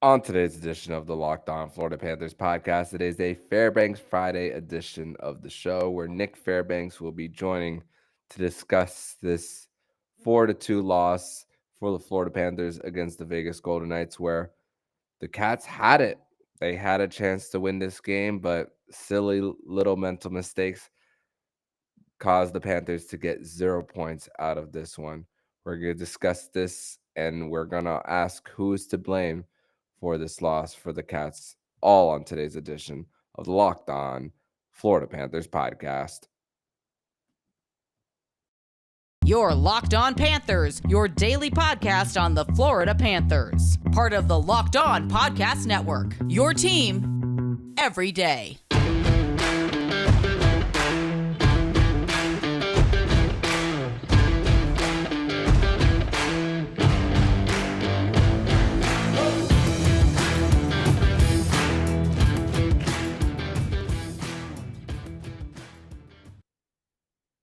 On today's edition of the Locked On Florida Panthers podcast, it is a Fairbanks Friday edition of the show where Nick Fairbanks will be joining to discuss this 4-2 loss for the Florida Panthers against the Vegas Golden Knights, where the Cats had it. They had a chance to win this game, but silly little mental mistakes caused the Panthers to get 0 points out of this one. We're going to discuss this, and we're going to ask who is to blame for this loss for the Cats, all on today's edition of the Locked On Florida Panthers podcast. Your Locked On Panthers, your daily podcast on the Florida Panthers. Part of the Locked On Podcast Network, your team every day.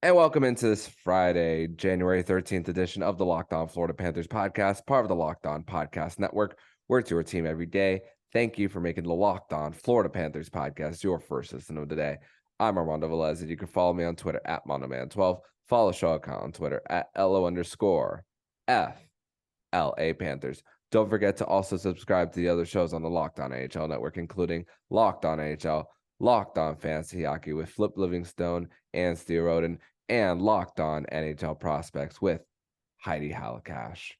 And welcome into this Friday, January 13th edition of the Locked On Florida Panthers podcast, part of the Locked On Podcast Network. We're to your team every day. Thank you for making the Locked On Florida Panthers podcast your first listen of the day. I'm Armando Velez, and you can follow me on Twitter at MondoMan12. Follow the show account on Twitter at LO_FLA Panthers. Don't forget to also subscribe to the other shows on the Locked On NHL network, including Locked On NHL, Locked On Fantasy Hockey with Flip Livingstone and Steve Roden, and Locked On NHL Prospects with Heidi Halakash.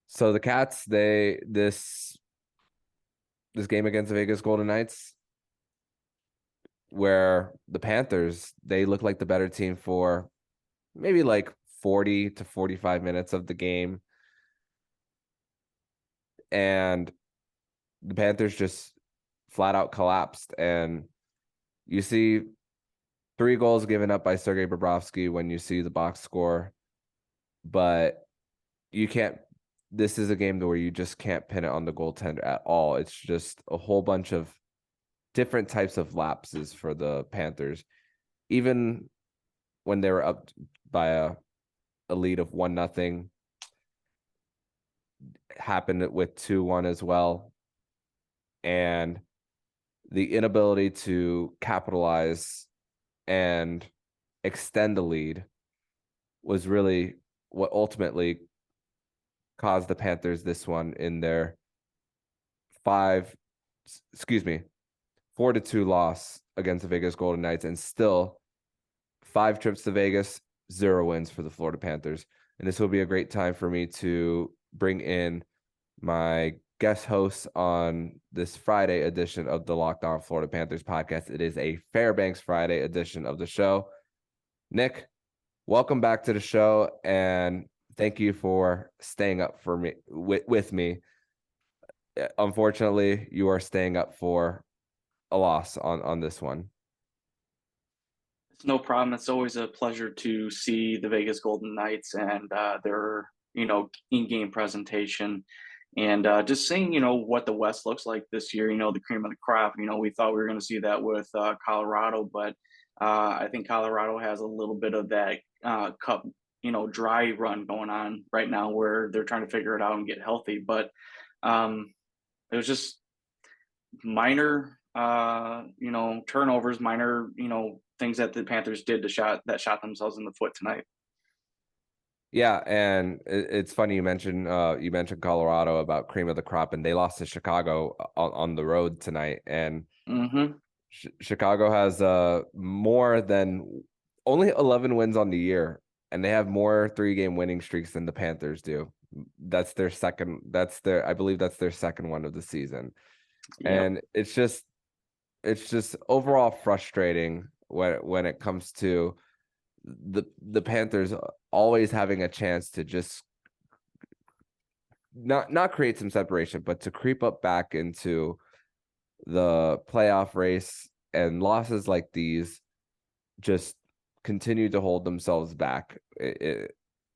So the Cats, this game against the Vegas Golden Knights, where the Panthers, they look like the better team for maybe like 40 to 45 minutes of the game. And the Panthers just flat out collapsed. And you see 3 goals given up by Sergei Bobrovsky when you see the box score. But you can't, this is a game where you just can't pin it on the goaltender at all. It's just a whole bunch of different types of lapses for the Panthers. Even when they were up by a lead of 1-0, happened with 2-1 as well. And the inability to capitalize and extend the lead was really what ultimately caused the Panthers this one in their 4-2 loss against the Vegas Golden Knights, and still 5 trips to Vegas, 0 wins for the Florida Panthers. And this will be a great time for me to bring in my guest hosts on this Friday edition of the Locked On Florida Panthers podcast. It is a Fairbanks Friday edition of the show. Nick, welcome back to the show, and thank you for staying up for me with me. Unfortunately, you are staying up for a loss on this one. It's no problem. It's always a pleasure to see the Vegas Golden Knights and their in-game presentation. And just seeing, what the West looks like this year, the cream of the crop. We thought we were going to see that with Colorado, but I think Colorado has a little bit of that cup, dry run going on right now where they're trying to figure it out and get healthy. But it was just minor, turnovers, minor, things that the Panthers did shot themselves in the foot tonight. Yeah, and it's funny you mentioned Colorado about cream of the crop, and they lost to Chicago on the road tonight. And Chicago has more than only 11 wins on the year, and they have more 3-game winning streaks than the Panthers do. I believe that's their second one of the season. Yep. And it's just overall frustrating when it comes to the Panthers always having a chance to just not create some separation, but to creep up back into the playoff race. And losses like these just continue to hold themselves back.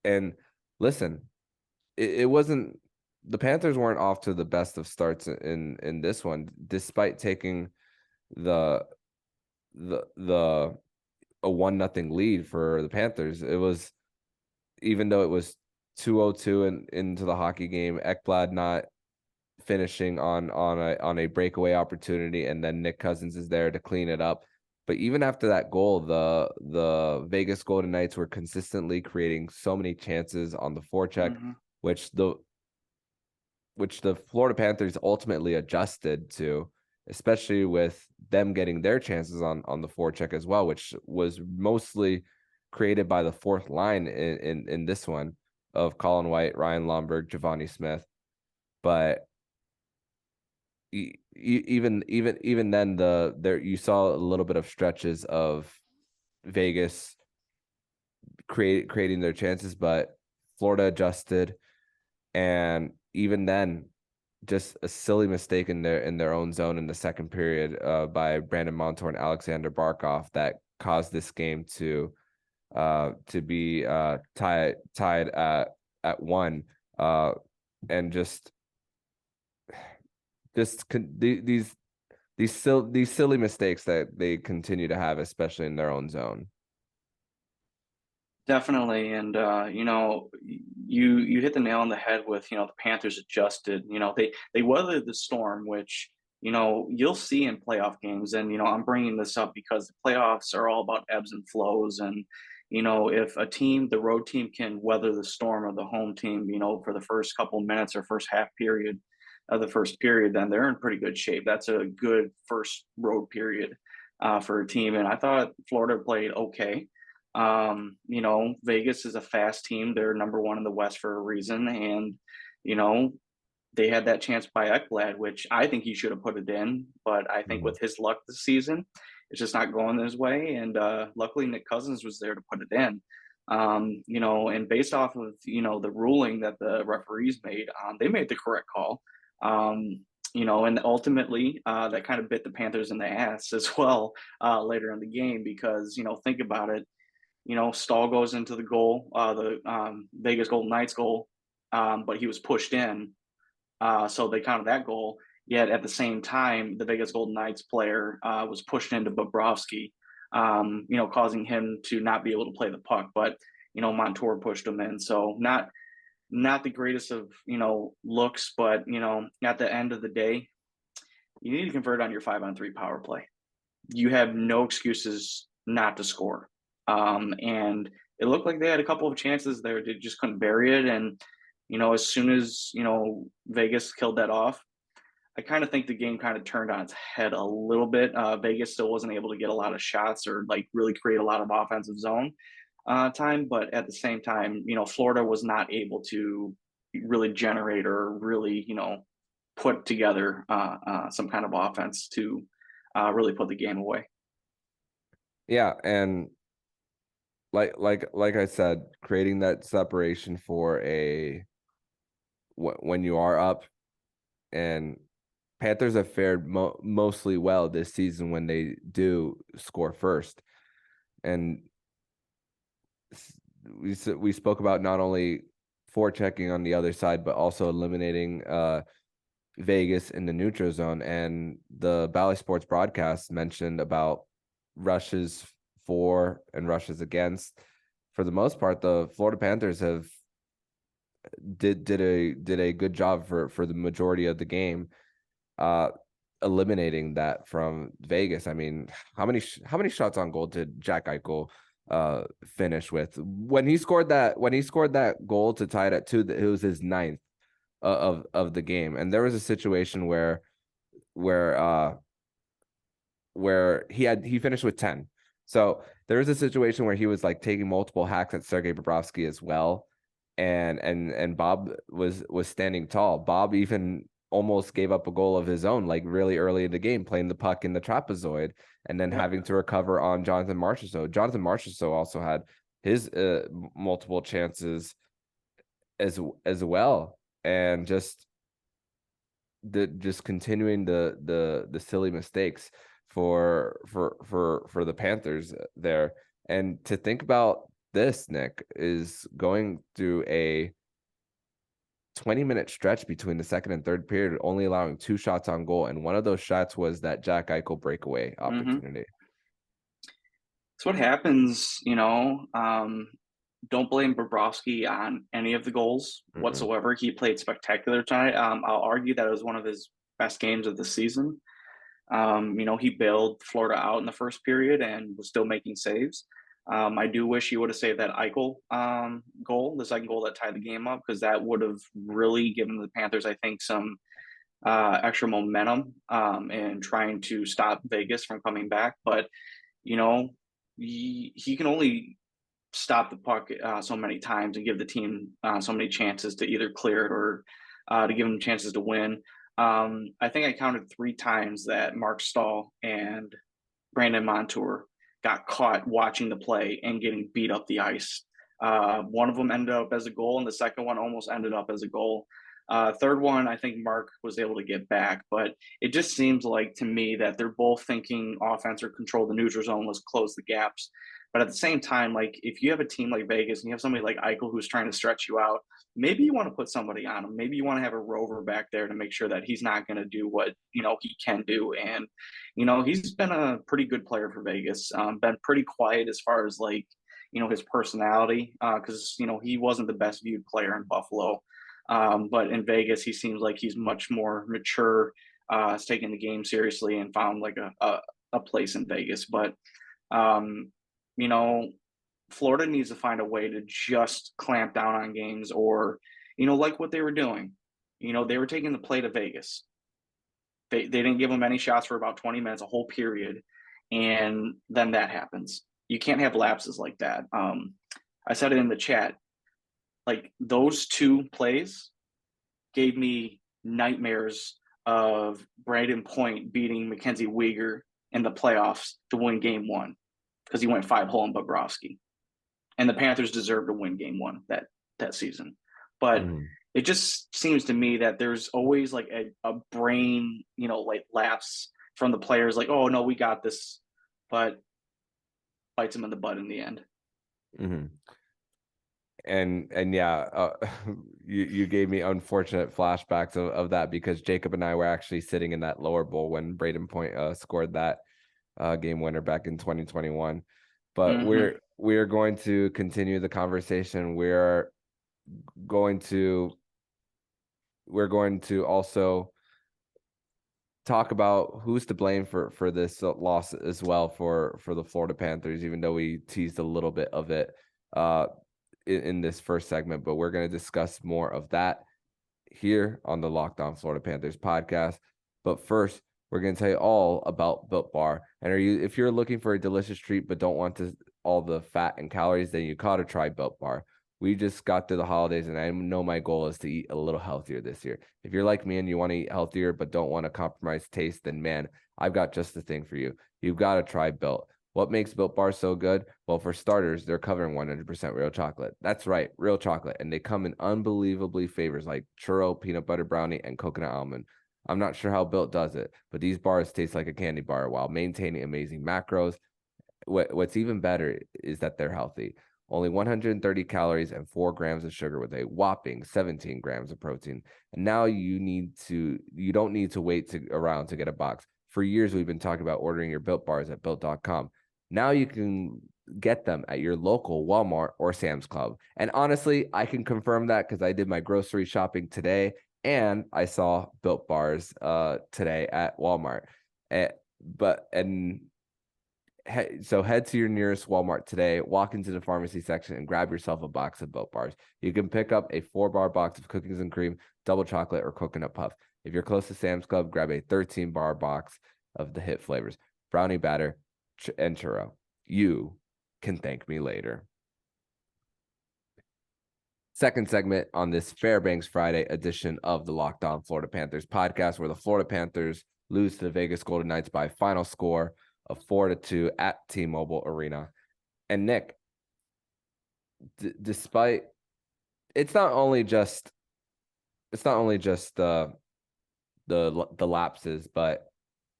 And listen, it wasn't, the Panthers weren't off to the best of starts in this one, despite taking a 1-0 lead for the Panthers. It was, even though it was 2:02 into the hockey game. Ekblad not finishing on a breakaway opportunity, and then Nick Cousins is there to clean it up. But even after that goal, the Vegas Golden Knights were consistently creating so many chances on the forecheck, which the Florida Panthers ultimately adjusted to, especially with them getting their chances on the forecheck as well, which was mostly created by the fourth line in this one of Colin White, Ryan Lomberg, Giovanni Smith. But even then, there you saw a little bit of stretches of Vegas creating their chances, but Florida adjusted, and even then, just a silly mistake in their own zone in the second period by Brandon Montour and Alexander Barkov that caused this game to be tied at 1, and these silly mistakes that they continue to have, especially in their own zone. Definitely, and you hit the nail on the head with the Panthers adjusted. They weathered the storm, which you'll see in playoff games. And I'm bringing this up because the playoffs are all about ebbs and flows. And if the road team can weather the storm of the home team, for the first couple minutes or first half period of the first period, then they're in pretty good shape. That's a good first road period for a team. And I thought Florida played okay. Vegas is a fast team. They're number 1 in the West for a reason. And, they had that chance by Ekblad, which I think he should have put it in. But I think with his luck this season, it's just not going his way. And luckily, Nick Cousins was there to put it in. And based off of, the ruling that the referees made, they made the correct call. And ultimately that kind of bit the Panthers in the ass as well later in the game because, think about it. Stahl goes into the goal, the Vegas Golden Knights goal, but he was pushed in. So they counted that goal. Yet at the same time, the Vegas Golden Knights player was pushed into Bobrovsky, causing him to not be able to play the puck. But, Montour pushed him in. So not the greatest of, looks, but, at the end of the day, you need to convert on your 5-on-3 power play. You have no excuses not to score. And it looked like they had a couple of chances there. They just couldn't bury it. And, as soon as, Vegas killed that off, I kind of think the game kind of turned on its head a little bit. Vegas still wasn't able to get a lot of shots or really create a lot of offensive zone time. But at the same time, Florida was not able to really generate or really, put together some kind of offense to really put the game away. Yeah. And like I said, creating that separation for when you are up, and Panthers have fared mostly well this season when they do score first. And we spoke about not only forechecking on the other side, but also eliminating Vegas in the neutral zone. And the Bally Sports broadcast mentioned about rushes for and rushes against. For the most part, the Florida Panthers have did a good job for the majority of the game, eliminating that from Vegas. I mean, how many shots on goal did Jack Eichel finish with when he scored that goal to tie it at 2? It was his 9th of the game, and there was a situation where he finished with 10. So there was a situation where he was taking multiple hacks at Sergei Bobrovsky as well. And Bob was standing tall. Bob even almost gave up a goal of his own, really early in the game, playing the puck in the trapezoid and then having to recover on Jonathan Marchessault. Jonathan Marchessault also had his multiple chances as well. And just continuing the silly mistakes for the Panthers there. And to think about this, Nick, is going through a 20-minute stretch between the second and third period, only allowing 2 shots on goal. And one of those shots was that Jack Eichel breakaway opportunity. That's what happens, don't blame Bobrovsky on any of the goals whatsoever. He played spectacular tonight. I'll argue that it was one of his best games of the season. He bailed Florida out in the first period and was still making saves. I do wish he would have saved that Eichel goal, the second goal that tied the game up, because that would have really given the Panthers, I think, some extra momentum in trying to stop Vegas from coming back. But, he can only stop the puck so many times and give the team so many chances to either clear it or to give them chances to win. I think I counted 3 times that Mark Stahl and Brandon Montour got caught watching the play and getting beat up the ice. One of them ended up as a goal, and the second one almost ended up as a goal. Third one, I think Mark was able to get back, but it just seems like to me that they're both thinking offense or control the neutral zone, let's close the gaps. But at the same time, like if you have a team like Vegas and you have somebody like Eichel who's trying to stretch you out, maybe you want to put somebody on him. Maybe you want to have a rover back there to make sure that he's not going to do what, he can do. And, he's been a pretty good player for Vegas, been pretty quiet as far as like, his personality, because, he wasn't the best viewed player in Buffalo. But in Vegas, he seems like he's much more mature, is taking the game seriously and found like a place in Vegas. But, Florida needs to find a way to just clamp down on games or, like what they were doing. They were taking the play to Vegas. They didn't give them any shots for about 20 minutes, a whole period. And then that happens. You can't have lapses like that. I said it in the chat. Like those 2 plays gave me nightmares of Braden Point beating Mackenzie Weegar in the playoffs to win game 1 because he went 5-hole on Bobrovsky. And the Panthers deserve to win game 1 that season. But it just seems to me that there's always like a brain, like lapse from the players like, oh, no, we got this. But bites them in the butt in the end. And yeah, you gave me unfortunate flashbacks of that because Jacob and I were actually sitting in that lower bowl when Braden Point scored that game winner back in 2021. But we're going to continue the conversation. We're going to also talk about who's to blame for this loss as well for the Florida Panthers, even though we teased a little bit of it in this first segment. But we're going to discuss more of that here on the Locked On Florida Panthers podcast. But first, we're going to tell you all about Built Bar. And if you're looking for a delicious treat but don't want all the fat and calories, then you gotta try Built Bar. We just got through the holidays, and I know my goal is to eat a little healthier this year. If you're like me and you want to eat healthier but don't want to compromise taste, then man, I've got just the thing for you. You've got to try Built. What makes Built Bar so good? Well, for starters, they're covering 100% real chocolate. That's right, real chocolate. And they come in unbelievably flavors like churro, peanut butter brownie, and coconut almond. I'm not sure how Built does it, but these bars taste like a candy bar while maintaining amazing macros. What's even better is that they're healthy. Only 130 calories and 4 grams of sugar with a whopping 17 grams of protein. And now you don't need to wait around to get a box. For years, we've been talking about ordering your Built Bars at Built.com. Now you can get them at your local Walmart or Sam's Club. And honestly, I can confirm that because I did my grocery shopping today and I saw Built Bars today at Walmart. So head to your nearest Walmart today, walk into the pharmacy section, and grab yourself a box of Built Bars. You can pick up a 4-bar box of cookies and cream, double chocolate, or coconut puff. If you're close to Sam's Club, grab a 13-bar box of the hit flavors, brownie batter, and churro. You can thank me later. Second segment on this Fairbanks Friday edition of the Locked On Florida Panthers podcast, where the Florida Panthers lose to the Vegas Golden Knights by a final score of 4-2 at T-Mobile Arena. And Nick, despite it's not only just the lapses, but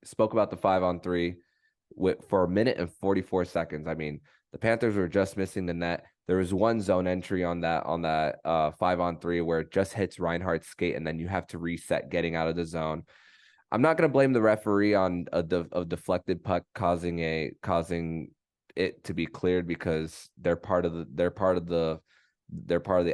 spoke about the 5-on-3 for a minute and 44 seconds. I mean, the Panthers were just missing the net. There was one zone entry on that 5-on-3 where it just hits Reinhardt's skate, and then you have to reset getting out of the zone. I'm not going to blame the referee on a deflected puck causing it to be cleared because they're part of the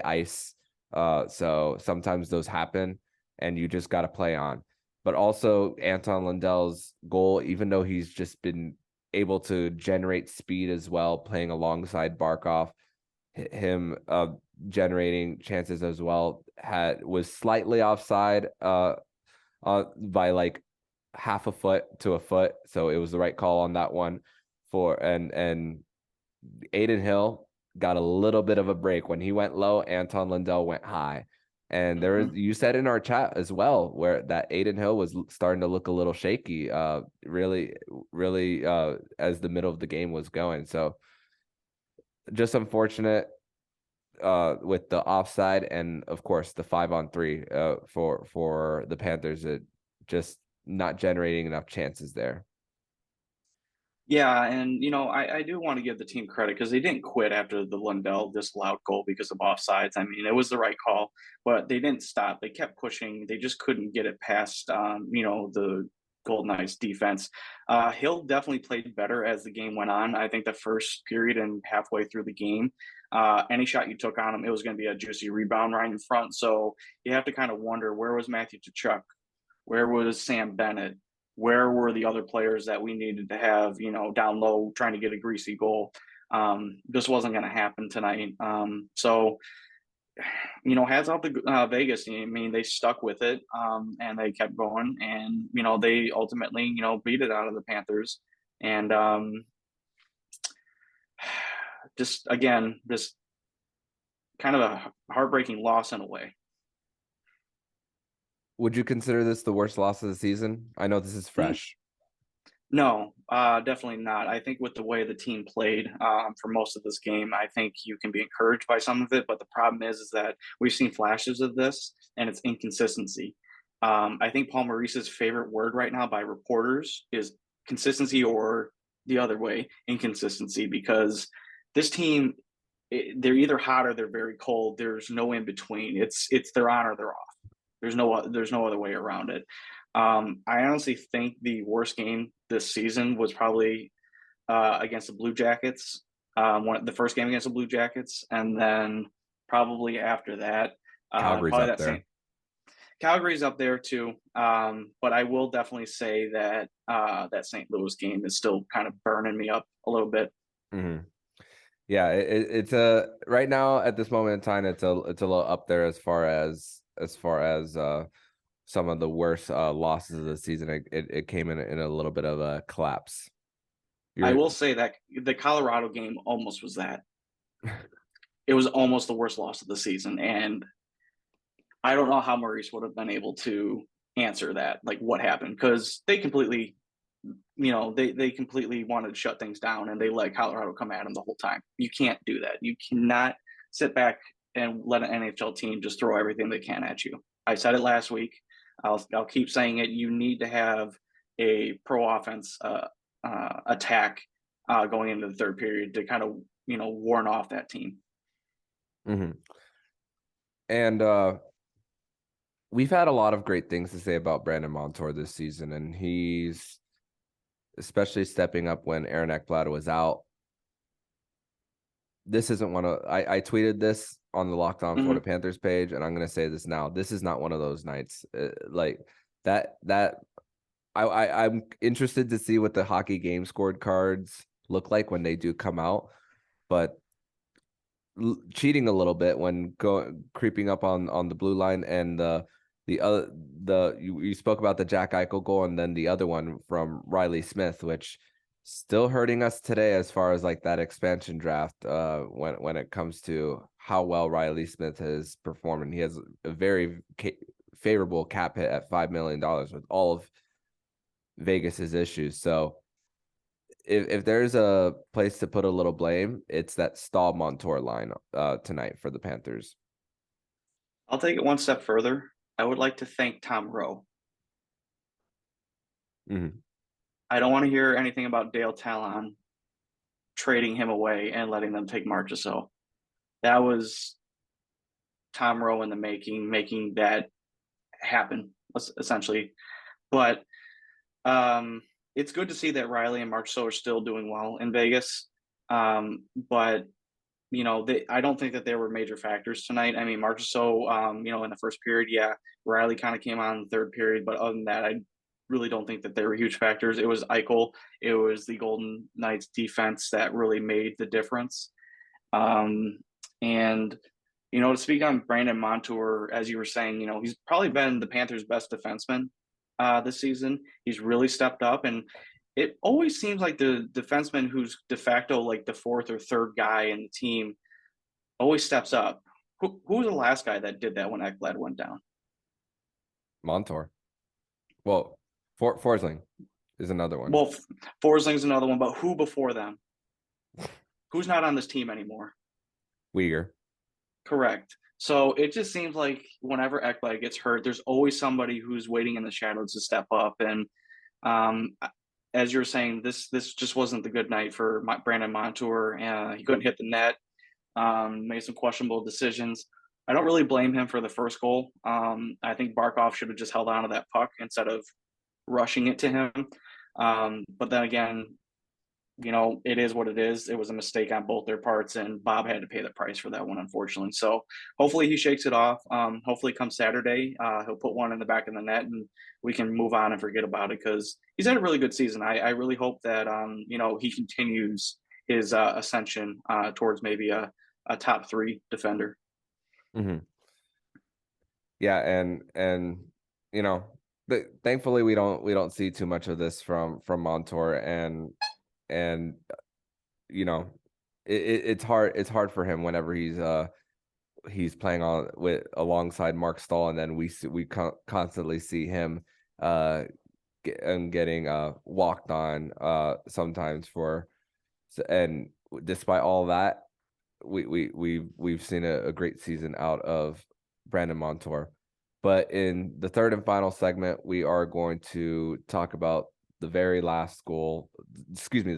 ice. So sometimes those happen, and you just got to play on. But also Anton Lundell's goal, even though he's just been able to generate speed as well, playing alongside Barkov, him generating chances as well, was slightly offside by like half a foot to a foot, so it was the right call on that one. And Aiden Hill got a little bit of a break when he went low. Anton Lundell went high, and there is, you said in our chat as well, where that Aiden Hill was starting to look a little shaky, really as the middle of the game was going. So just unfortunate with the offside, and of course the 5-on-3 for the Panthers, it just not generating enough chances there. Yeah, and I do want to give the team credit because they didn't quit after the Lundell disallowed goal because of offsides. I mean, it was the right call, but they didn't stop. They kept pushing. They just couldn't get it past the Golden Knights defense. Hill definitely played better as the game went on. I think the first period and halfway through the game, any shot you took on him, it was going to be a juicy rebound right in front. So you have to kind of wonder, where was Matthew Tkachuk? Where was Sam Bennett? Where were the other players that we needed to have, down low trying to get a greasy goal? This wasn't going to happen tonight. So hats off to Vegas. I mean, they stuck with it, and they kept going, and they ultimately beat it out of the Panthers. And just again, this kind of a heartbreaking loss in a way. Would you consider this the worst loss of the season? I know this is fresh. No, definitely not. I think with the way the team played for most of this game, I think you can be encouraged by some of it. But the problem is that we've seen flashes of this, and it's inconsistency. I think Paul Maurice's favorite word right now by reporters is consistency, or the other way, inconsistency, because this team, they're either hot or they're very cold. There's no in between. It's they're on or they're off. There's no other way around it. I honestly think the worst game this season was probably against the Blue Jackets, the first game against the Blue Jackets, and then probably after that, Calgary's up there. Calgary's up there too, but I will definitely say that that St. Louis game is still kind of burning me up a little bit. Mm-hmm. Yeah, it's right now at this moment in time, it's a little up there as far as some of the worst losses of the season. It came in a little bit of a collapse. I will say that the Colorado game almost was that. It was almost the worst loss of the season, and I don't know how Maurice would have been able to answer that, like what happened, because they completely, they completely wanted to shut things down, and they let Colorado come at them the whole time. You can't do that. You cannot sit back and let an NHL team just throw everything they can at you. I said it last week. I'll keep saying it. You need to have a pro offense attack going into the third period to kind of warn off that team. Mm-hmm. And we've had a lot of great things to say about Brandon Montour this season, and he's especially stepping up when Aaron Ekblad was out. This isn't one of I tweeted this on the Locked On Florida Panthers page, and I'm going to say this now. This is not one of those nights like that. I'm interested to see what the hockey game scored cards look like when they do come out, but cheating a little bit when creeping up on the blue line, and you spoke about the Jack Eichel goal, and then the other one from Riley Smith, which still hurting us today as far as like that expansion draft when it comes to how well Riley Smith has performed. And he has a very favorable cap hit at $5 million with all of Vegas's issues. So if there's a place to put a little blame, it's that Stahl Montour line tonight for the Panthers. I'll take it one step further. I would like to thank Tom Rowe. Mm-hmm. I don't want to hear anything about Dale Talon trading him away and letting them take Marchessault. That was Tom Rowe in the making that happen, essentially. But it's good to see that Riley and Marchessault are still doing well in Vegas. But I don't think that there were major factors tonight. I mean, Marchessault, in the first period, yeah, Riley kind of came on in the third period, but other than that, I really don't think that they were huge factors. It was Eichel, it was the Golden Knights defense that really made the difference. Um, and to speak on Brandon Montour, as you were saying, he's probably been the Panthers' best defenseman this season. He's really stepped up, and it always seems like the defenseman who's de facto like the fourth or third guy in the team always steps up. Who was the last guy that did that when Ekblad went down? Montour. Well, Forsling is another one. Well, Forsling's another one, but who before them? Who's not on this team anymore? Weegar. Correct. So it just seems like whenever Ekblad gets hurt, there's always somebody who's waiting in the shadows to step up. And as you're saying, this just wasn't the good night for Brandon Montour. He couldn't hit the net. Made some questionable decisions. I don't really blame him for the first goal. I think Barkov should have just held on to that puck instead of rushing it to him. But then again, it is what it is. It was a mistake on both their parts, and Bob had to pay the price for that one, unfortunately. So hopefully he shakes it off. Hopefully come Saturday, he'll put one in the back of the net and we can move on and forget about it, because he's had a really good season. I really hope that, he continues his ascension towards maybe a top 3 defender. Mm-hmm. Yeah. And, thankfully we don't see too much of this from Montour, and it's hard for him whenever he's playing alongside Mark Stahl, and then we constantly see him getting walked on sometimes and despite all that, we've seen a great season out of Brandon Montour. But in the third and final segment, we are going to talk about the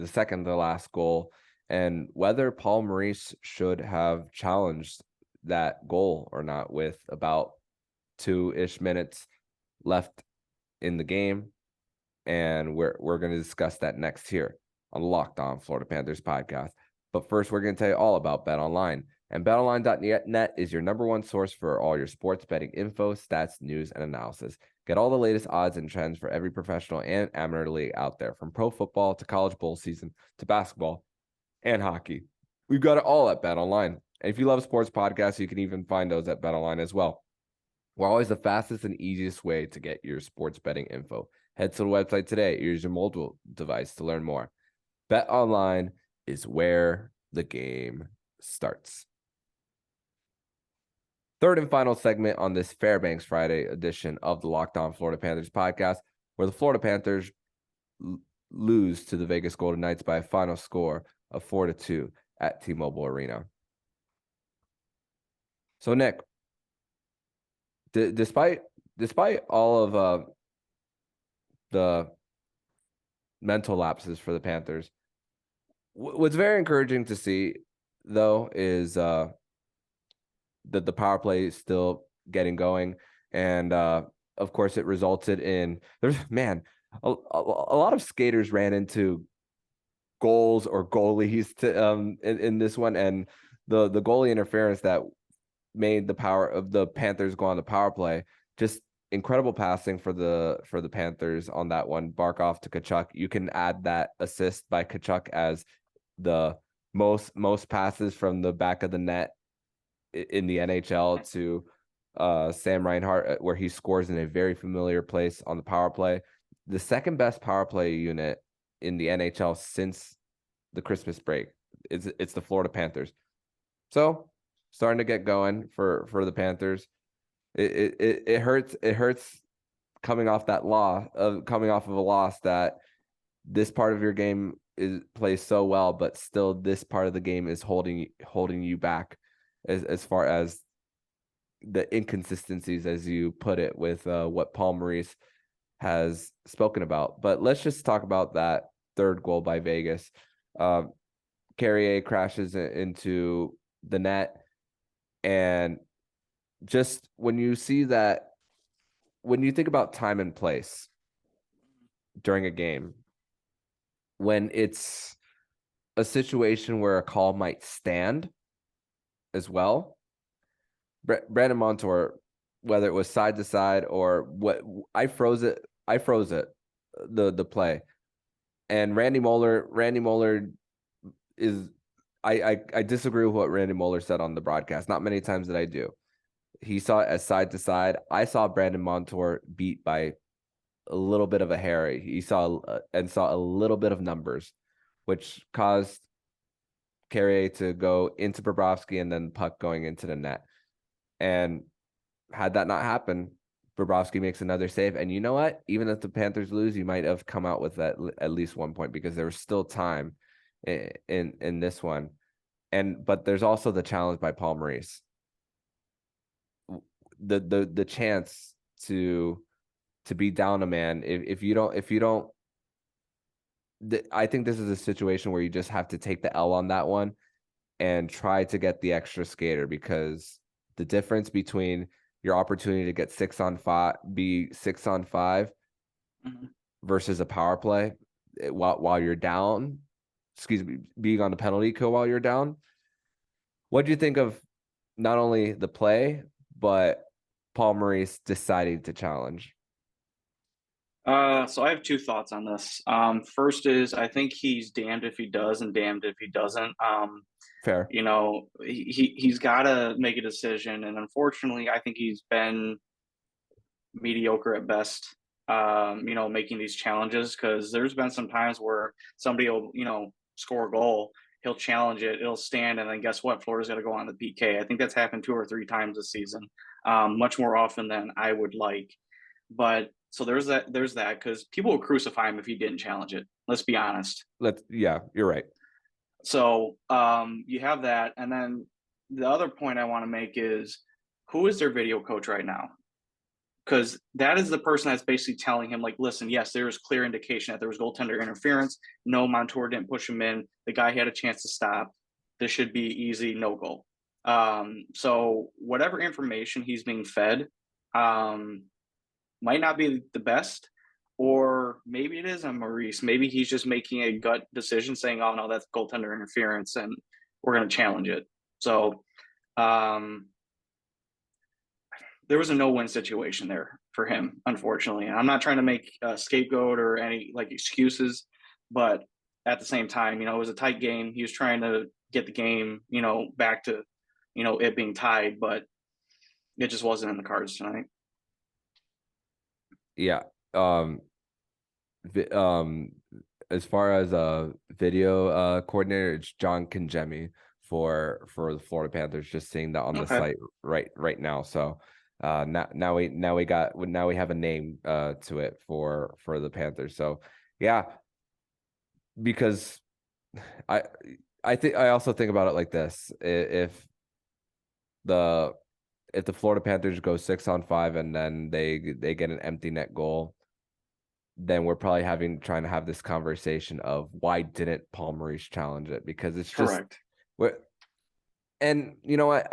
second to last goal, and whether Paul Maurice should have challenged that goal or not, with about 2-ish minutes left in the game. And we're going to discuss that next here on the Locked On Florida Panthers podcast. But first, we're going to tell you all about BetOnline. And BetOnline.net is your number one source for all your sports betting info, stats, news, and analysis. Get all the latest odds and trends for every professional and amateur league out there, from pro football to college bowl season to basketball and hockey. We've got it all at BetOnline. And if you love sports podcasts, you can even find those at BetOnline as well. We're always the fastest and easiest way to get your sports betting info. Head to the website today. Use your mobile device to learn more. BetOnline is where the game starts. Third and final segment on this Fairbanks Friday edition of the Locked On Florida Panthers podcast, where the Florida Panthers lose to the Vegas Golden Knights by a final score of 4-2 at T-Mobile Arena. So, Nick, despite all of the mental lapses for the Panthers, what's very encouraging to see, though, is that the power play is still getting going. And of course, it resulted in a lot of skaters ran into goals or goalies in this one, and the goalie interference that made the Panthers go on the power play. Just incredible passing for the Panthers on that one. Barkov to Tkachuk. You can add that assist by Tkachuk as the most passes from the back of the net in the NHL to Sam Reinhart, where he scores in a very familiar place on the power play. The second best power play unit in the NHL since the Christmas break. It's the Florida Panthers. So starting to get going for the Panthers. It hurts coming off of a loss, that this part of your game plays so well, but still this part of the game is holding you back as far as the inconsistencies, as you put it, with what Paul Maurice has spoken about. But let's just talk about that third goal by Vegas. Carrier crashes into the net, and just when you think about time and place during a game, when it's a situation where a call might stand as well. Brandon Montour, whether it was side to side or what, I froze it, the play. And Randy Moeller is, I disagree with what Randy Moeller said on the broadcast. Not many times that I do. He saw it as side to side. I saw Brandon Montour beat by a little bit of a hair. He saw a little bit of numbers, which caused Carrier to go into Bobrovsky and then puck going into the net. And had that not happened, Bobrovsky makes another save. And you know what? Even if the Panthers lose, you might have come out with at least 1 point because there was still time in this one. But there's also the challenge by Paul Maurice. The chance to be down a man if you don't. I think this is a situation where you just have to take the L on that one and try to get the extra skater, because the difference between your opportunity to get 6 on 5 Mhm. versus a power play while you're down, being on the penalty kill while you're down. What do you think of not only the play, but Paul Maurice deciding to challenge? So I have two thoughts on this. First is I think he's damned if he does and damned if he doesn't. Fair. He's got to make a decision, and unfortunately, I think he's been mediocre at best. Making these challenges, because there's been some times where somebody will score a goal, he'll challenge it, it'll stand, and then guess what? Florida's got to go on the PK. I think that's happened 2 or 3 times this season, much more often than I would like. But so there's that because people will crucify him if he didn't challenge it. Let's be honest. Yeah, you're right. So you have that, and then the other point I want to make is, who is their video coach right now? Because that is the person that's basically telling him, like, listen, yes, there is clear indication that there was goaltender interference. No, Montour didn't push him in. The guy had a chance to stop. This should be easy, no goal. So whatever information he's being fed might not be the best, or maybe it is on Maurice. Maybe he's just making a gut decision saying, oh, no, that's goaltender interference, and we're going to challenge it. So there was a no-win situation there for him, unfortunately. And I'm not trying to make a scapegoat or any excuses, but at the same time, it was a tight game. He was trying to get the game, back to, it being tied, but it just wasn't in the cards tonight. Yeah. As far as a video coordinator, it's John Kangemi for the Florida Panthers. Just seeing that on the site right now. So now we have a name to it for the Panthers. So yeah, because I also think about it like this: if the Florida Panthers go 6 on 5 and then they get an empty net goal, then we're probably trying to have this conversation of why didn't Paul Maurice challenge it? Because it's just correct. And you know what,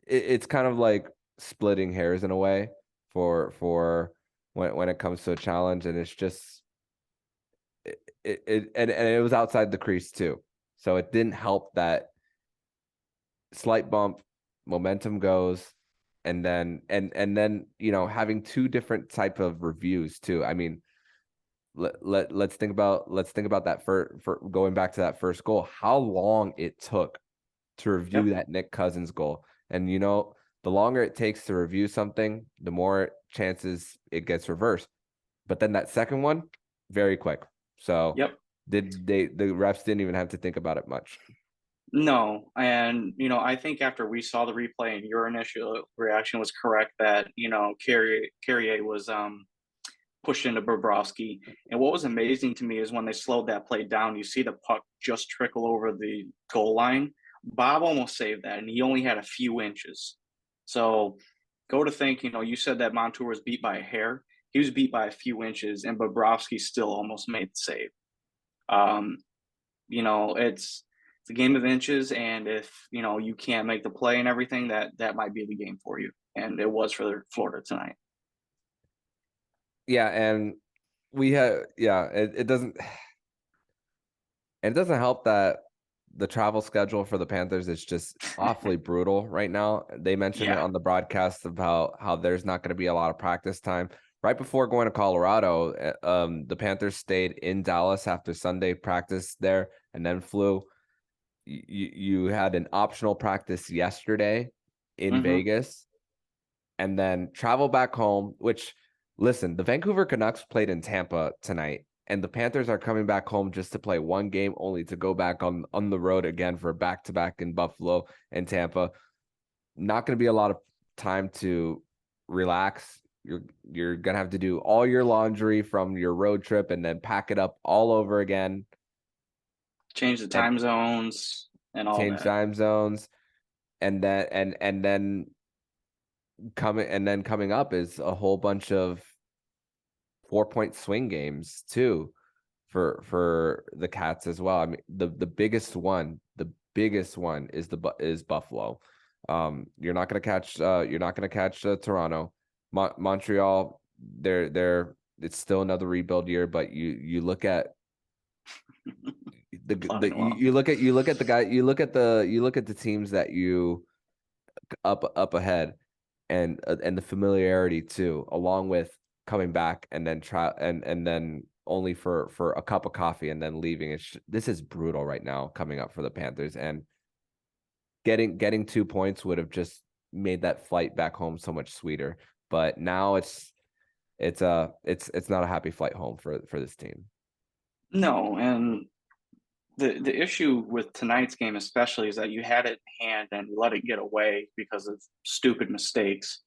it's kind of like splitting hairs in a way for when it comes to a challenge, and it's just it was outside the crease too, so it didn't help that slight bump, momentum goes, and then having 2 different type of reviews too. I mean, let's think about that for going back to that first goal, how long it took to review that Nick Cousins goal. And the longer it takes to review something, the more chances it gets reversed. But then that second one, very quick. So the refs didn't even have to think about it much. No, and I think after we saw the replay and your initial reaction was correct that Carrier was pushed into Bobrovsky. And what was amazing to me is when they slowed that play down, you see the puck just trickle over the goal line. Bob almost saved that, and he only had a few inches. So go to think, you said that Montour was beat by a hair. He was beat by a few inches, and Bobrovsky still almost made the save. It's a game of inches, and if you can't make the play and everything, that might be the game for you, and it was for Florida tonight. Yeah, and we have it doesn't. And it doesn't help that the travel schedule for the Panthers is just awfully brutal right now. They mentioned it Yeah. on the broadcast about how there's not going to be a lot of practice time. Right before going to Colorado, the Panthers stayed in Dallas after Sunday practice there and then flew. You had an optional practice yesterday in Vegas and then travel back home, which, listen, the Vancouver Canucks played in Tampa tonight. And the Panthers are coming back home just to play one game, only to go back on the road again for back-to-back in Buffalo and Tampa. Not going to be a lot of time to relax. You're going to have to do all your laundry from your road trip and then pack it up all over again. Change the time zones and all Change that. time zones. And then coming up is a whole bunch of 4-point swing games too for the Cats as well. I mean, the biggest one is Buffalo. You're not going to catch Toronto. Montreal, they're it's still another rebuild year, but you look at you look at the teams that you up ahead and the familiarity too, along with coming back and then and then only for a cup of coffee and then leaving. This is brutal right now coming up for the Panthers, and getting 2 points would have just made that flight back home so much sweeter. But now it's not a happy flight home for this team. No, and the issue with tonight's game especially is that you had it in hand and you let it get away because of stupid mistakes.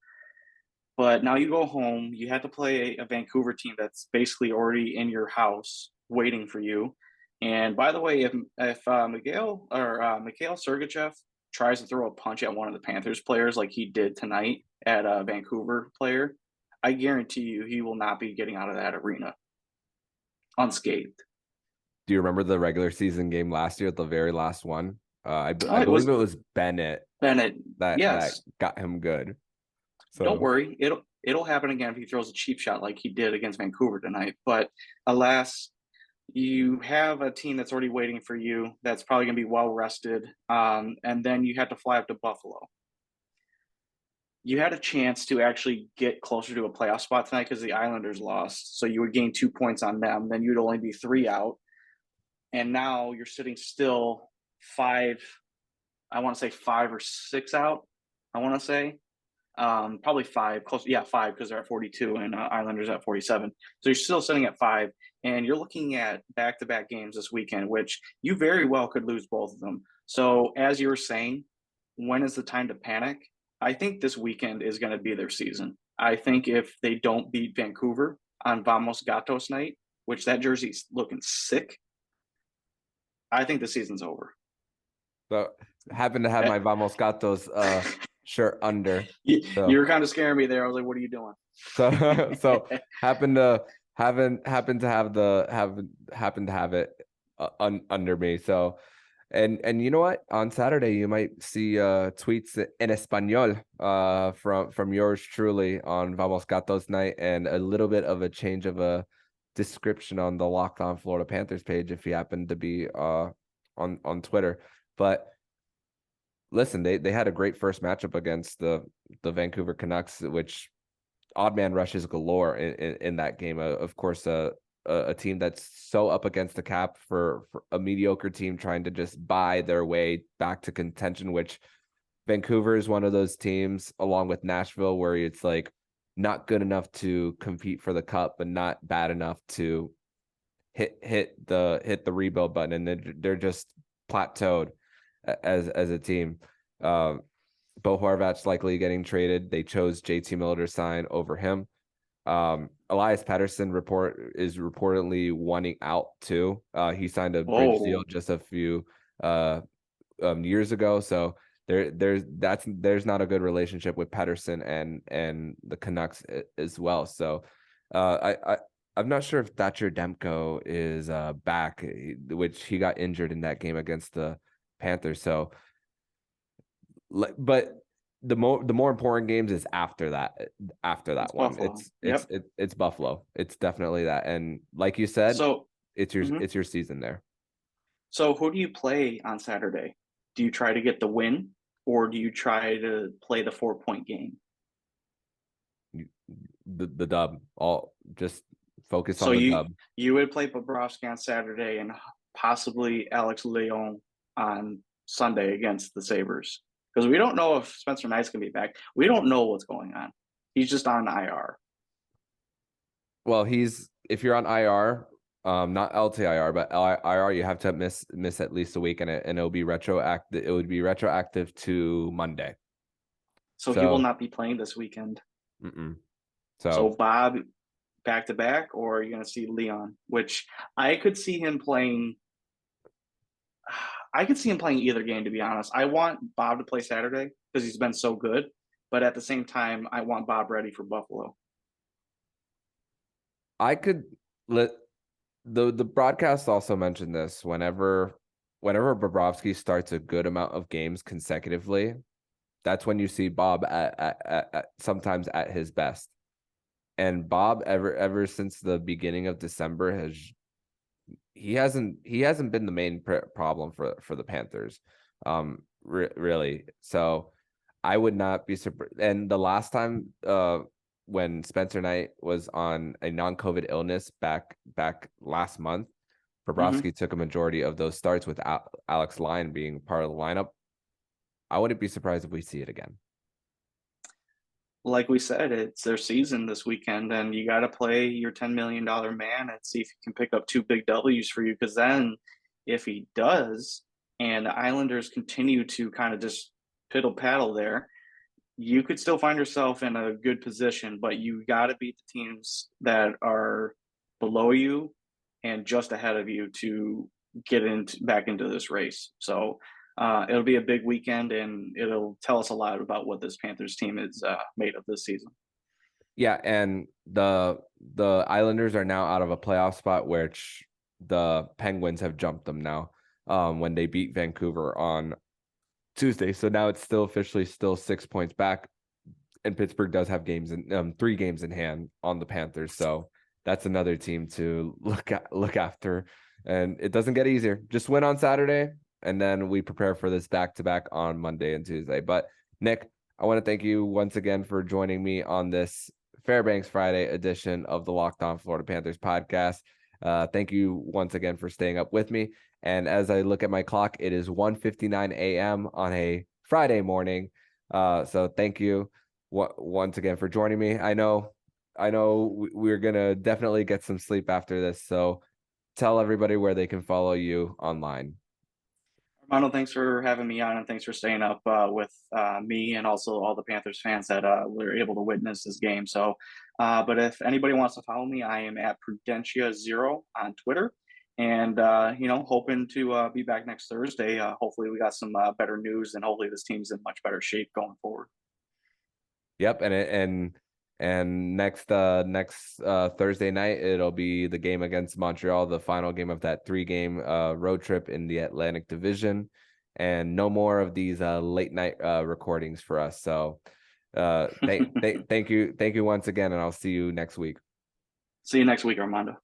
But now you go home, you have to play a Vancouver team that's basically already in your house waiting for you. And by the way, if Mikhail Sergachev tries to throw a punch at one of the Panthers players like he did tonight at a Vancouver player, I guarantee you he will not be getting out of that arena unscathed. Do you remember the regular season game last year, the very last one? I believe it was Bennett that got him good. So don't worry, it'll happen again if he throws a cheap shot like he did against Vancouver tonight. But alas, you have a team that's already waiting for you. That's probably going to be well rested, and then you have to fly up to Buffalo. You had a chance to actually get closer to a playoff spot tonight because the Islanders lost, so you would gain 2 points on them. Then you'd only be 3 out, and now you're sitting still 5. I want to say 5 or 6 out. I want to say. Probably 5, close. Yeah, 5 because they're at 42 and Islanders at 47. So you're still sitting at 5, and you're looking at back-to-back games this weekend, which you very well could lose both of them. So as you were saying, when is the time to panic? I think this weekend is going to be their season. I think if they don't beat Vancouver on Vamos Gatos night, which that jersey's looking sick, I think the season's over. So happen to have my Vamos Gatos shirt under. You were kind of scaring me there. I was like, "What are you doing?" So happen to have it under me. So, and you know what? On Saturday you might see tweets in Espanol from yours truly on Vamos Gatos night, and a little bit of a change of a description on the Locked On Florida Panthers page if you happen to be on Twitter. But listen, they had a great first matchup against the Vancouver Canucks, which odd man rushes galore in that game. Of course, a team that's so up against the cap for a mediocre team trying to just buy their way back to contention, which Vancouver is one of those teams, along with Nashville, where it's like not good enough to compete for the cup, but not bad enough to hit the rebuild button, and they're just plateaued as a team. Bo Horvat's likely getting traded. They chose JT Miller to sign over him. Elias Pettersson is reportedly wanting out too. He signed a bridge deal just a few years ago. So there's not a good relationship with Pettersson and the Canucks as well. So I'm not sure if Thatcher Demko is back, which he got injured in that game against the Panthers. So, but the more important games is after that one. Buffalo. It's Buffalo. It's definitely that. And like you said, so it's your season there. So who do you play on Saturday? Do you try to get the win, or do you try to play the 4-point game? The dub. All just focus So on the you dub. you would play Bobrovsky on Saturday and possibly Alex Leon on Sunday against the Sabres, because we don't know if Spencer Knight's gonna be back. We don't know what's going on. He's just on IR. Well, if you're on IR, not LTIR, but IR, you have to miss at least a week, and it'll be retroactive. It would be retroactive to Monday. So he will So, not be playing this weekend. so So Bob back to back, or are you going to see Leon? Which I could see him playing. I could see him playing either game, to be honest. I want Bob to play Saturday because he's been so good, but at the same time, I want Bob ready for Buffalo. I could let the broadcast also mentioned this whenever Bobrovsky starts a good amount of games consecutively, that's when you see Bob at sometimes at his best. And Bob ever since the beginning of December he hasn't been the main problem for the Panthers, really. So I would not be surprised. And the last time when Spencer Knight was on a non-COVID illness back last month, Mhm. Bobrovsky took a majority of those starts with Alex Lyon being part of the lineup. I wouldn't be surprised if we see it again. Like we said, it's their season this weekend, and you got to play your $10 million man and see if he can pick up 2 big W's for you. Because then, if he does, and the Islanders continue to kind of just piddle paddle there, you could still find yourself in a good position. But you got to beat the teams that are below you and just ahead of you to get back into this race. So it'll be a big weekend, and it'll tell us a lot about what this Panthers team is made of this season. Yeah, and the Islanders are now out of a playoff spot, which the Penguins have jumped them now when they beat Vancouver on Tuesday. So now it's still officially 6 points back, and Pittsburgh does have 3 games in hand on the Panthers. So that's another team to look after, and it doesn't get easier. Just win on Saturday, and then we prepare for this back-to-back on Monday and Tuesday. But Nick, I want to thank you once again for joining me on this Fairbanks Friday edition of the Locked On Florida Panthers podcast. Thank you once again for staying up with me. And as I look at my clock, it is 1:59 a.m. on a Friday morning. So thank you once again for joining me. I know we're gonna definitely get some sleep after this. So tell everybody where they can follow you online. Armando, thanks for having me on, and thanks for staying up with me and also all the Panthers fans that were able to witness this game. So, but if anybody wants to follow me, I am at Prudentia0 on Twitter, and hoping to be back next Thursday. Hopefully, we got some better news, and hopefully, this team's in much better shape going forward. Yep, and next Thursday night it'll be the game against Montreal, the final game of that 3-game road trip in the Atlantic Division, and no more of these late night recordings for us. So thank you once again, and I'll see you next week. See you next week, Armando.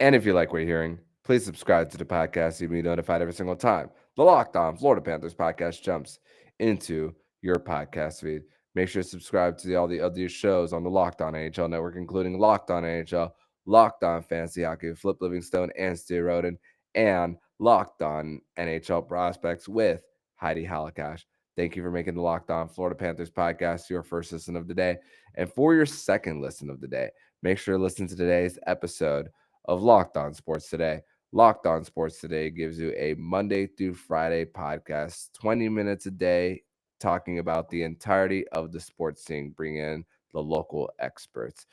And if you like what you're hearing, please subscribe to the podcast so you'll be notified every single time the Locked On Florida Panthers podcast jumps into your podcast feed. Make sure to subscribe to all the other shows on the Locked On NHL network, including Locked On NHL, Locked On Fantasy Hockey with Flip Livingstone and Stu Roden, and Locked On NHL Prospects with Heidi Halakash. Thank you for making the Locked On Florida Panthers podcast your first listen of the day. And for your second listen of the day, make sure to listen to today's episode of Locked On Sports Today. Locked On Sports Today gives you a Monday through Friday podcast, 20 minutes a day, talking about the entirety of the sports scene, bring in the local experts.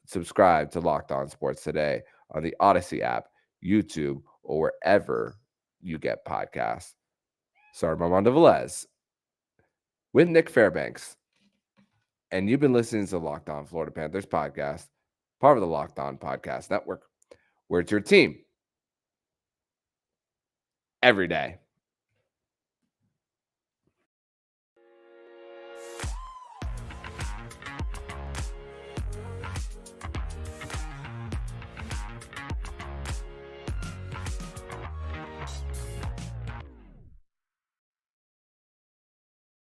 Subscribe to Locked On Sports Today on the Odyssey app, YouTube, or wherever you get podcasts. So I'm Armando Velez with Nick Fairbanks, and you've been listening to the Locked On Florida Panthers podcast, part of the Locked On Podcast Network, where it's your team every day.